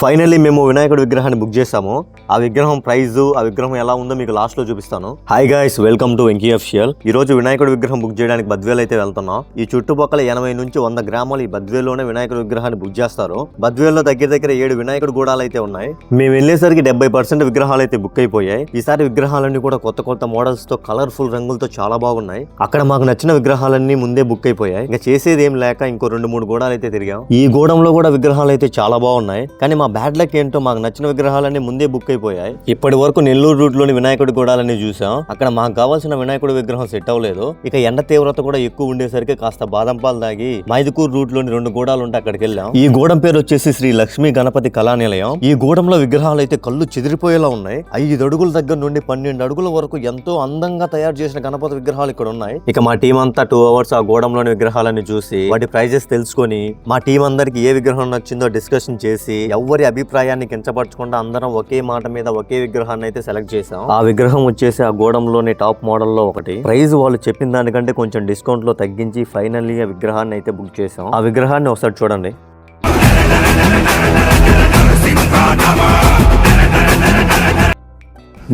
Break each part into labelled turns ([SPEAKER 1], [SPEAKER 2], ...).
[SPEAKER 1] Finally మేము వినాయకుడి విగ్రహాన్ని బుక్ చేసాము. ఆ విగ్రహం ప్రైజ్, ఆ విగ్రహం ఎలా ఉందో మీకు లాస్ట్ లో చూపిస్తాను. Hi guys, welcome to Venky official. ఈ రోజు వినాయకుడి విగ్రహం బుక్ చేయడానికి బద్వేల్ అయితే వెళ్తున్నాం. ఈ చుట్టుపక్కల 80 నుంచి 100 గ్రామాలు ఈ బద్వేల్లోనే వినాయకుడి విగ్రహాన్ని బుక్ చేస్తారు. బద్వేల్లో దగ్గర 7 వినాయకుడి గూడాలు అయితే ఉన్నాయి. మేము వెళ్ళేసరికి 70% విగ్రహాలు అయితే బుక్ అయిపోయాయి. ఈసారి విగ్రహాలన్నీ కూడా కొత్త మోడల్స్ తో, కలర్ఫుల్ రంగులతో చాలా బాగున్నాయి. అక్కడ మాకు నచ్చిన విగ్రహాలన్నీ ముందే బుక్ అయిపోయాయి. ఇంకా చేసేది ఏం లేక ఇంకో 2-3 గూడాలు అయితే తిరిగాం. ఈ గూడంలో కూడా విగ్రహాలు అయితే చాలా బాగున్నాయి. కానీ మా బ్యాడ్ లక్ ఏంటో మాకు నచ్చిన విగ్రహాలన్నీ ముందే బుక్ అయిపోయాయి. ఇప్పటి వరకు నెల్లూరు రూట్ లోని వినాయకుడి గూడాలని చూసాం. అక్కడ మాకు కావాల్సిన వినాయకుడి విగ్రహం సెట్ అవ్వలేదు. ఇక ఎండ తీవ్రత కూడా ఎక్కువ ఉండేసరికి కాస్త బాదం పాలు తాగి మైదుకూరు రూట్ లోని 2 గూడాలు ఉంటే అక్కడికి వెళ్ళాం. ఈ గూడెం పేరు వచ్చేసి శ్రీ లక్ష్మీ గణపతి కళానిలయం. ఈ గూడెంలో విగ్రహాలు అయితే కళ్ళు చెదిరిపోయేలా ఉన్నాయి. 5 అడుగుల దగ్గర నుండి 12 అడుగుల వరకు ఎంతో అందంగా తయారు చేసిన గణపతి విగ్రహాలు ఇక్కడ ఉన్నాయి. ఇక మా టీం అంతా 2 అవర్స్ ఆ గూడెంలోని విగ్రహాలను చూసి వాటి ప్రైజెస్ తెలుసుకొని మా టీం అందరికి ఏ విగ్రహం నచ్చిందో డిస్కషన్ చేసి ఎవరి అభిప్రాయాన్ని కించపరచకుండా అందరం ఒకే మాట మీద ఒకే విగ్రహాన్ని అయితే సెలెక్ట్ చేసాం. ఆ విగ్రహం వచ్చేసి ఆ గోడంలోని టాప్ మోడల్ లో ఒకటి. ప్రైస్ వాళ్ళు చెప్పిన దానికంటే కొంచెం డిస్కౌంట్ లో తగ్గించి ఫైనల్లీ ఆ విగ్రహాన్ని అయితే బుక్ చేసాం. ఆ విగ్రహాన్ని ఒకసారి చూడండి.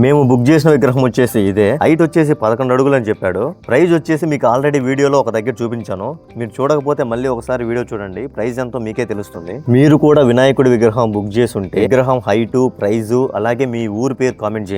[SPEAKER 1] మేము బుక్ చేసిన విగ్రహం వచ్చేసి ఇదే. హైట్ వచ్చేసి 11 అడుగులు అని చెప్పాడు. ప్రైస్ వచ్చేసి మీకు ఆల్రెడీ వీడియోలో ఒక దగ్గర చూపించాను. మీరు చూడకపోతే మళ్ళీ ఒకసారి వీడియో చూడండి, ప్రైస్ ఎంతో మీకే తెలుస్తుంది. మీరు కూడా వినాయకుడి విగ్రహం బుక్ చేసి ఉంటే విగ్రహం హైట్, ప్రైజ్ అలాగే మీ ఊరు పేరు కామెంట్ చేయండి.